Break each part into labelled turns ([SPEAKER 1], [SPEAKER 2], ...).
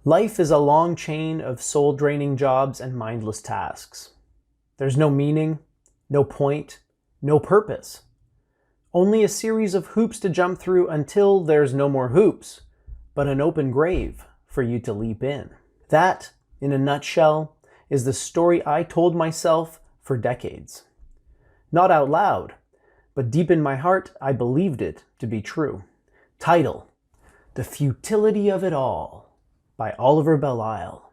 [SPEAKER 1] Life is a long chain of soul-draining jobs and mindless tasks. There's no meaning, no point, no purpose. Only a series of hoops to jump through until there's no more hoops, but an open grave for you to leap in. That, in a nutshell, is the story I told myself for decades. Not out loud, but deep in my heart, I believed it to be true. Title: The Futility of It All, by Oliver Belle-Isle.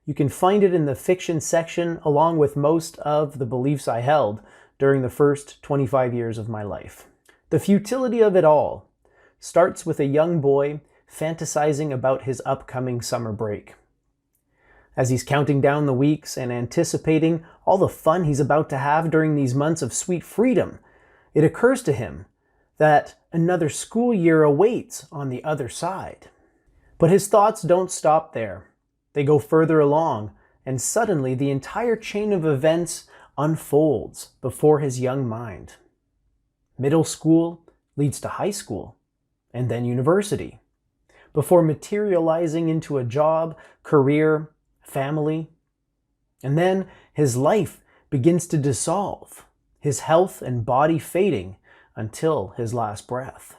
[SPEAKER 1] You can find it in the fiction section along with most of the beliefs I held during the first 25 years of my life. The futility of it all starts with a young boy fantasizing about his upcoming summer break. As he's counting down the weeks and anticipating all the fun he's about to have during these months of sweet freedom, it occurs to him that another school year awaits on the other side. But his thoughts don't stop there. They go further along, and suddenly the entire chain of events unfolds before his young mind. Middle school leads to high school, and then university, before materializing into a job, career, family. And then his life begins to dissolve, his health and body fading until his last breath.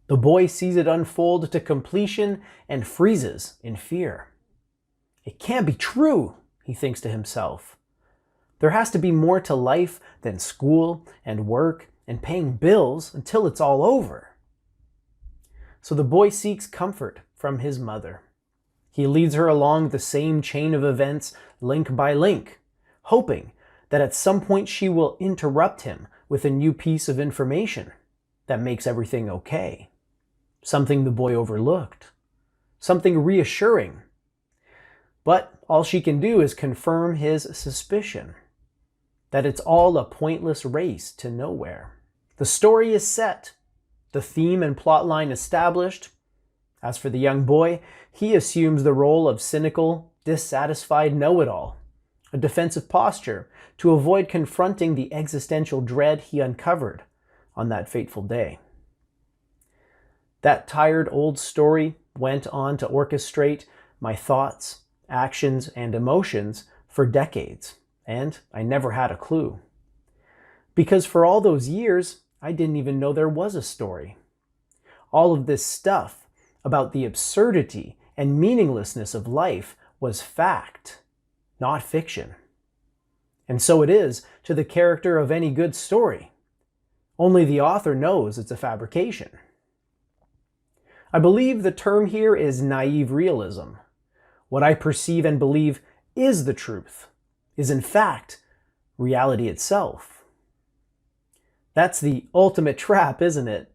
[SPEAKER 1] The boy sees it unfold to completion and freezes in fear. It can't be true, he thinks to himself. There has to be more to life than school and work and paying bills until it's all over. So the boy seeks comfort from his mother. He leads her along the same chain of events, link by link, hoping that at some point she will interrupt him with a new piece of information that makes everything okay. Something the boy overlooked. Something reassuring. But all she can do is confirm his suspicion that it's all a pointless race to nowhere. The story is set, the theme and plotline established. As for the young boy, he assumes the role of cynical, dissatisfied know-it-all, a defensive posture to avoid confronting the existential dread he uncovered on that fateful day. That tired old story went on to orchestrate my thoughts, actions, and emotions for decades, and I never had a clue. Because for all those years, I didn't even know there was a story. All of this stuff about the absurdity and meaninglessness of life was fact, not fiction. And so it is to the character of any good story. Only the author knows it's a fabrication. I believe the term here is naive realism. What I perceive and believe is the truth, is in fact reality itself. That's the ultimate trap, isn't it?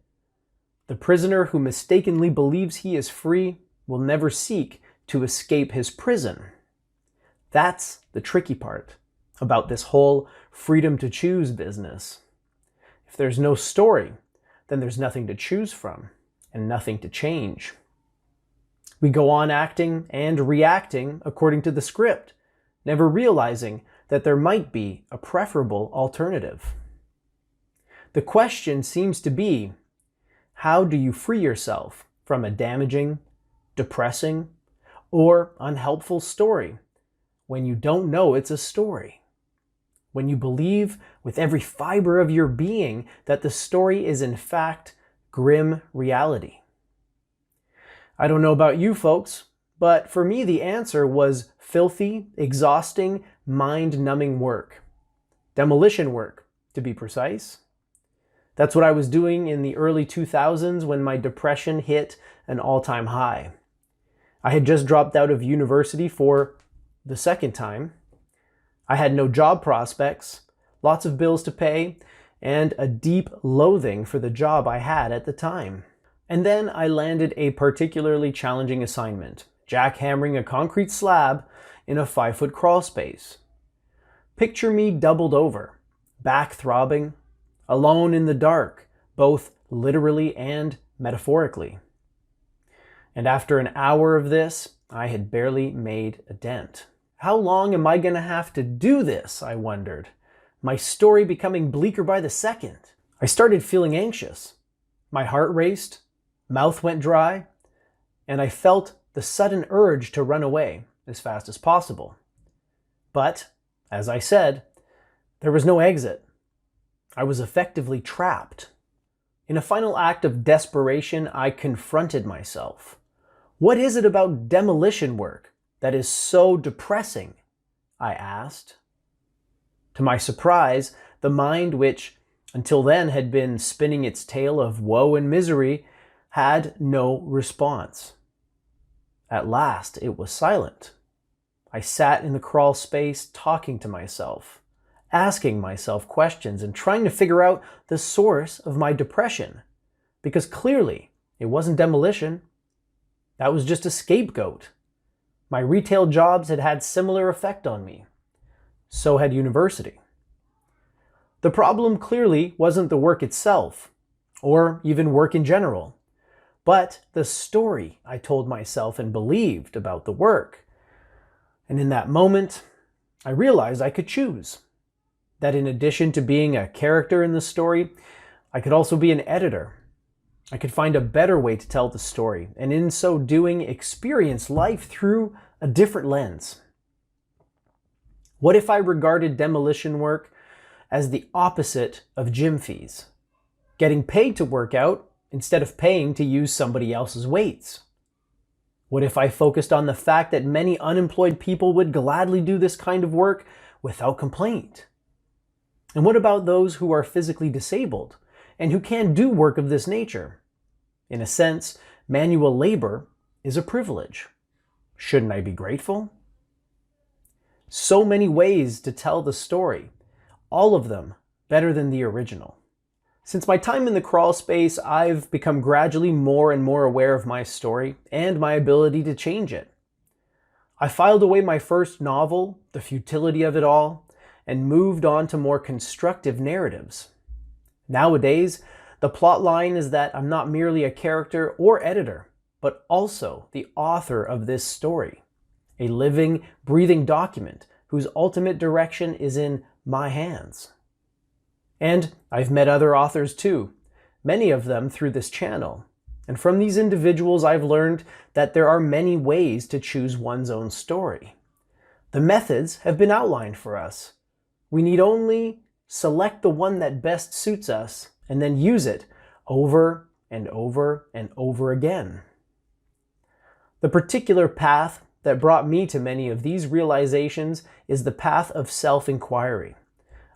[SPEAKER 1] The prisoner who mistakenly believes he is free will never seek to escape his prison. That's the tricky part about this whole freedom to choose business. If there's no story, then there's nothing to choose from and nothing to change. We go on acting and reacting according to the script, never realizing that there might be a preferable alternative. The question seems to be, how do you free yourself from a damaging, depressing, or unhelpful story when you don't know it's a story? When you believe with every fiber of your being that the story is in fact grim reality? I don't know about you folks, but for me the answer was filthy, exhausting, mind-numbing work. Demolition work, to be precise. That's what I was doing in the early 2000s when my depression hit an all-time high. I had just dropped out of university for the second time. I had no job prospects, lots of bills to pay, and a deep loathing for the job I had at the time. And then I landed a particularly challenging assignment, jackhammering a concrete slab in a 5-foot crawl space. Picture me doubled over, back throbbing, alone in the dark, both literally and metaphorically. And after an hour of this, I had barely made a dent. How long am I going to have to do this, I wondered, my story becoming bleaker by the second. I started feeling anxious. My heart raced, mouth went dry, and I felt the sudden urge to run away as fast as possible. But, as I said, there was no exit. I was effectively trapped. In a final act of desperation, I confronted myself. What is it about demolition work that is so depressing? I asked. To my surprise, the mind, which until then had been spinning its tale of woe and misery, had no response. At last, it was silent. I sat in the crawl space talking to myself, asking myself questions and trying to figure out the source of my depression, because clearly it wasn't demolition. That was just a scapegoat. My retail jobs had had similar effect on me. So had university. The problem clearly wasn't the work itself, or even work in general, but the story I told myself and believed about the work. And in that moment, I realized I could choose. That in addition to being a character in the story, I could also be an editor. I could find a better way to tell the story, and in so doing, experience life through a different lens. What if I regarded demolition work as the opposite of gym fees? Getting paid to work out instead of paying to use somebody else's weights? What if I focused on the fact that many unemployed people would gladly do this kind of work without complaint? And what about those who are physically disabled and who can't do work of this nature? In a sense, manual labor is a privilege. Shouldn't I be grateful? So many ways to tell the story, all of them better than the original. Since my time in the crawl space, I've become gradually more and more aware of my story and my ability to change it. I filed away my first novel, The Futility of It All, and moved on to more constructive narratives. Nowadays, the plot line is that I'm not merely a character or editor, but also the author of this story, a living, breathing document whose ultimate direction is in my hands. And I've met other authors too, many of them through this channel. And from these individuals, I've learned that there are many ways to choose one's own story. The methods have been outlined for us. We need only select the one that best suits us and then use it over and over and over again. The particular path that brought me to many of these realizations is the path of self-inquiry,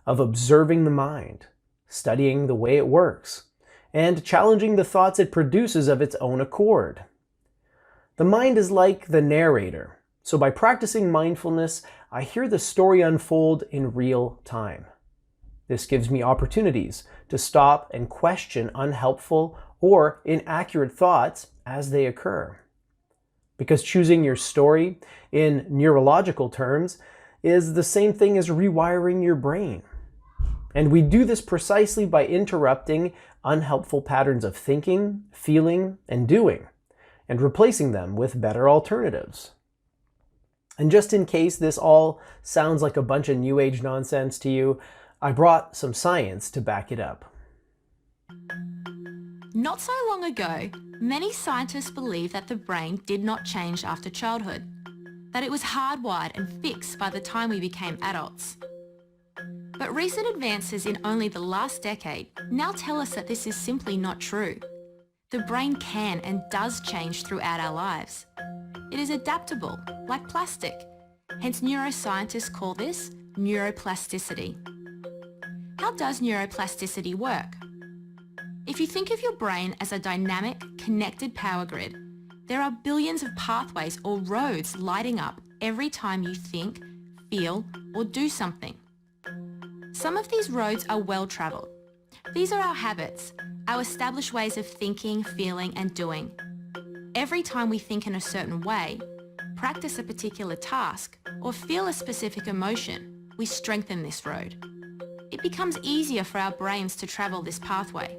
[SPEAKER 1] of observing the mind, studying the way it works, and challenging the thoughts it produces of its own accord. The mind is like the narrator, so by practicing mindfulness, I hear the story unfold in real time. This gives me opportunities to stop and question unhelpful or inaccurate thoughts as they occur. Because choosing your story, in neurological terms, is the same thing as rewiring your brain. And we do this precisely by interrupting unhelpful patterns of thinking, feeling, and doing, and replacing them with better alternatives. And just in case this all sounds like a bunch of New Age nonsense to you, I brought some science to back it up.
[SPEAKER 2] Not so long ago, many scientists believed that the brain did not change after childhood, that it was hardwired and fixed by the time we became adults. But recent advances in only the last decade now tell us that this is simply not true. The brain can and does change throughout our lives. It is adaptable, like plastic. Hence neuroscientists call this neuroplasticity. How does neuroplasticity work? If you think of your brain as a dynamic, connected power grid, there are billions of pathways or roads lighting up every time you think, feel, or do something. Some of these roads are well-travelled. These are our habits, our established ways of thinking, feeling, and doing. Every time we think in a certain way, practice a particular task, or feel a specific emotion, we strengthen this road. It becomes easier for our brains to travel this pathway.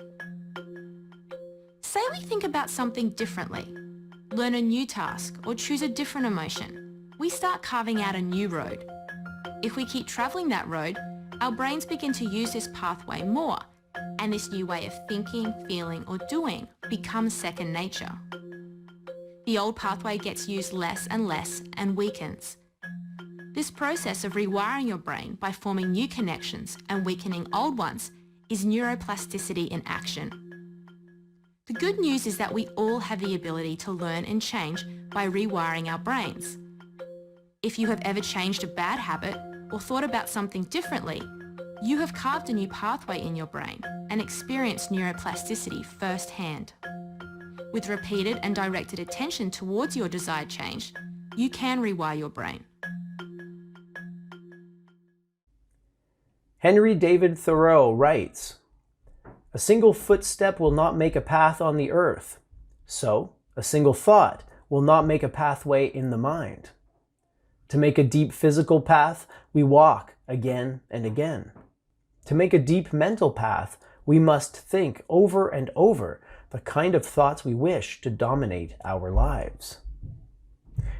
[SPEAKER 2] Say we think about something differently, learn a new task, or choose a different emotion. We start carving out a new road. If we keep travelling that road, our brains begin to use this pathway more, and this new way of thinking, feeling, or doing becomes second nature. the old pathway gets used less and less and weakens. This process of rewiring your brain by forming new connections and weakening old ones is neuroplasticity in action. The good news is that we all have the ability to learn and change by rewiring our brains. If you have ever changed a bad habit or thought about something differently, you have carved a new pathway in your brain and experienced neuroplasticity firsthand. With repeated and directed attention towards your desired change, you can rewire your brain.
[SPEAKER 1] Henry David Thoreau writes, "A single footstep will not make a path on the earth, so a single thought will not make a pathway in the mind. To make a deep physical path, we walk again and again. To make a deep mental path, we must think over and over the kind of thoughts we wish to dominate our lives."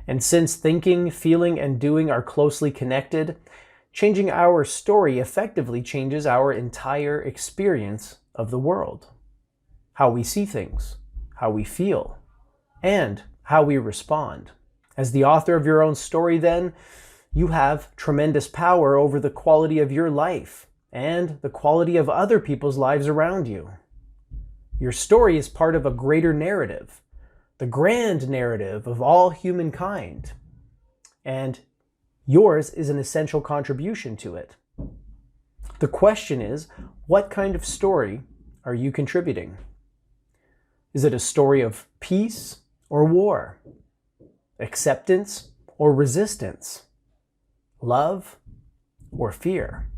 [SPEAKER 1] And since thinking, feeling, and doing are closely connected, changing our story effectively changes our entire experience of the world. How we see things, how we feel, and how we respond. As the author of your own story, then, you have tremendous power over the quality of your life and the quality of other people's lives around you. Your story is part of a greater narrative, the grand narrative of all humankind, and yours is an essential contribution to it. The question is, what kind of story are you contributing? Is it a story of peace or war? Acceptance or resistance? Love or fear?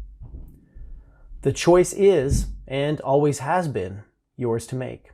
[SPEAKER 1] The choice is, and always has been, yours to make.